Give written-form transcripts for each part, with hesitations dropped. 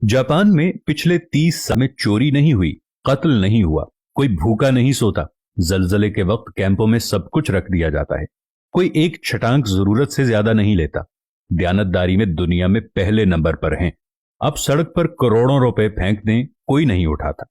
Japan में पिछले 30 साल में चोरी नहीं हुई, कत्ल नहीं हुआ, कोई भूखा नहीं सोता। जलजले के वक्त कैंपों में सब कुछ रख दिया जाता है। कोई एक छटांक जरूरत से ज्यादा नहीं लेता। दयानतदारी में दुनिया में पहले नंबर पर हैं। आप सड़क पर करोड़ों रुपए फेंक दें, कोई नहीं उठाता।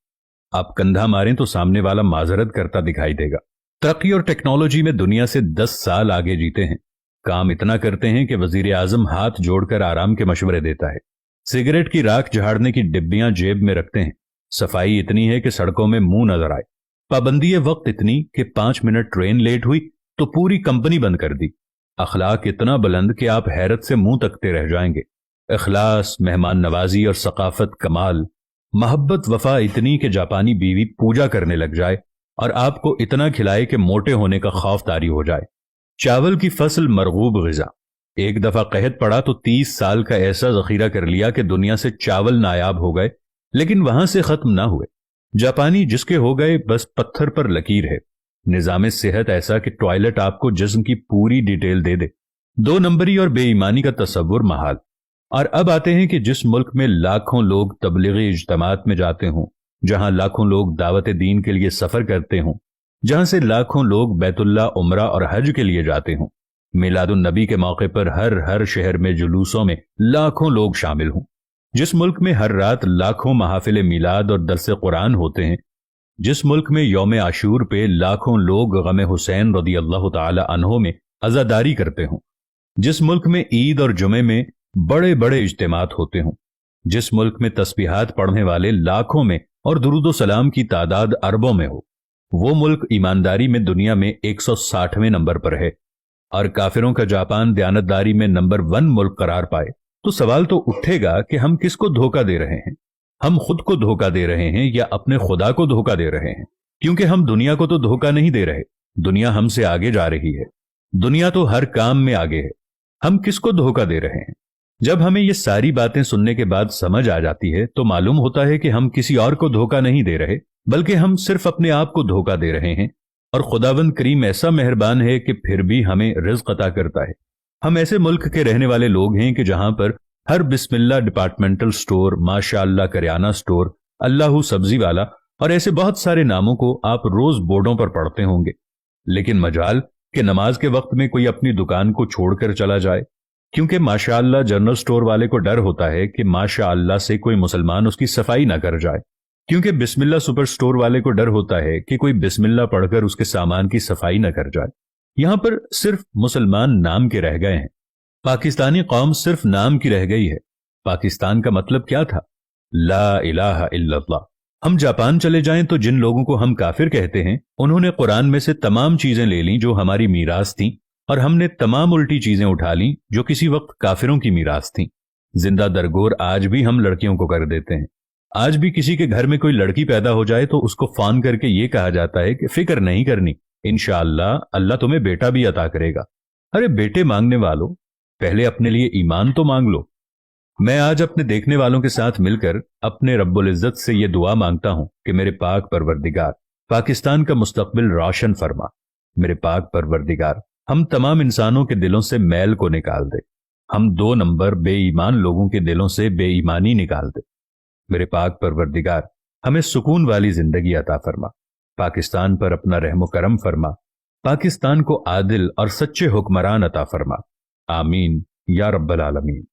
आप कंधा मारें तो सामने वाला माजरत करता दिखाई देगा। तरक्की और टेक्नोलॉजी में दुनिया से 10 साल आगे जीते हैं। काम इतना करते हैं कि वजीर आजम हाथ जोड़कर आराम के मशवरे देता है। सिगरेट की राख झाड़ने की डिब्बियां जेब में रखते हैं। सफाई इतनी है कि सड़कों में मुंह नजर आए। पाबंदी वक्त इतनी कि 5 मिनट ट्रेन लेट हुई तो पूरी कंपनी बंद कर दी। अखलाक इतना बुलंद कि आप हैरत से मुंह तकते रह जाएंगे। इखलास, मेहमान नवाजी और सकाफत कमाल। मोहब्बत वफा इतनी कि जापानी बीवी पूजा करने लग जाए और आपको इतना खिलाए कि मोटे होने का खौफ तारी हो जाए। चावल की फसल मरगूब ग़िज़ा। एक दफा कहत पड़ा तो 30 साल का ऐसा जखीरा कर लिया कि दुनिया से चावल नायाब हो गए, लेकिन वहां से खत्म ना हुए। जापानी जिसके हो गए बस पत्थर पर लकीर है। निजाम सेहत ऐसा कि टॉयलेट आपको जिस्म की पूरी डिटेल दे दे। 2 नंबरी और बेईमानी का तस्वुर महाल। और अब आते हैं कि जिस मुल्क में लाखों लोग तबलीगी इज्तमात में जाते हों, जहां लाखों लोग दावत दीन के लिए सफर करते हों, जहां से लाखों लोग बैतुल्ला, उमरा और हज के लिए जाते हों, मिलादुन नबी के मौके पर हर शहर में जुलूसों में लाखों लोग शामिल हों, जिस मुल्क में हर रात लाखों महफिल मिलाद और दरस कुरान होते हैं, जिस मुल्क में यौम आशूर पे लाखों लोग गम हुसैन रदी अल्लाह ताला अन्हो में अज़ादारी करते हों, जिस मुल्क में ईद और जुमे में बड़े बड़े इज्तिमात होते हों, जिस मुल्क में तस्बीहात पढ़ने वाले लाखों में और दुरूद सलाम की तादाद अरबों में हो, वो मुल्क ईमानदारी में दुनिया में 160वें नंबर पर है। और काफिरों का जापान दयानतदारी में नंबर 1 मुल्क करार पाए तो सवाल तो उठेगा कि हम किसको धोखा दे रहे हैं। हम खुद को धोखा दे रहे हैं या अपने खुदा को धोखा दे रहे हैं? क्योंकि हम दुनिया को तो धोखा नहीं दे रहे, दुनिया हमसे आगे जा रही है। दुनिया तो हर काम में आगे है। हम किसको धोखा दे रहे हैं? जब हमें ये सारी बातें सुनने के बाद समझ आ जाती है तो मालूम होता है कि हम किसी और को धोखा नहीं दे रहे, बल्कि हम सिर्फ अपने आप को धोखा दे रहे हैं। और खुदावंद करीम ऐसा मेहरबान है कि फिर भी हमें रिज़्क़ अता करता है। हम ऐसे मुल्क के रहने वाले लोग हैं कि जहां पर हर बिस्मिल्लाह डिपार्टमेंटल स्टोर, माशाअल्लाह करियाना स्टोर, अल्लाहू सब्जी वाला और ऐसे बहुत सारे नामों को आप रोज बोर्डों पर पढ़ते होंगे। लेकिन मजाल कि नमाज के वक्त में कोई अपनी दुकान को छोड़कर चला जाए, क्योंकि माशाअल्लाह जनरल स्टोर वाले को डर होता है कि माशाअल्लाह से कोई मुसलमान उसकी सफाई ना कर जाए, क्योंकि बिस्मिल्लाह सुपर स्टोर वाले को डर होता है कि कोई बिस्मिल्लाह पढ़कर उसके सामान की सफाई न कर जाए। यहां पर सिर्फ मुसलमान नाम के रह गए हैं। पाकिस्तानी कौम सिर्फ नाम की रह गई है। पाकिस्तान का मतलब क्या था? ला इलाहा इल्लल्लाह। हम जापान चले जाएं तो जिन लोगों को हम काफिर कहते हैं, उन्होंने कुरान में से तमाम चीजें ले ली जो हमारी मीरास थी, और हमने तमाम उल्टी चीजें उठा ली जो किसी वक्त काफिरों की मीरास थी। जिंदा दरगोर आज भी हम लड़कियों को कर देते हैं। आज भी किसी के घर में कोई लड़की पैदा हो जाए तो उसको फोन करके ये कहा जाता है कि फिक्र नहीं करनी, इंशाअल्लाह अल्लाह तुम्हें बेटा भी अता करेगा। अरे बेटे मांगने वालों, पहले अपने लिए ईमान तो मांग लो। मैं आज अपने देखने वालों के साथ मिलकर अपने रब्बुल इज्जत से ये दुआ मांगता हूं कि मेरे पाक परवरदिगार पाकिस्तान का मुस्तकबिल रोशन फरमा। मेरे पाक परवरदिगार हम तमाम इंसानों के दिलों से मैल को निकाल दे। हम 2 नंबर बेईमान लोगों के दिलों से बेईमानी निकाल दे। मेरे पाक परवरदिगार हमें सुकून वाली जिंदगी अता फरमा। पाकिस्तान पर अपना रहम करम फरमा। पाकिस्तान को आदिल और सच्चे हुक्मरान अता फरमा। आमीन या रब्बल आलमीन।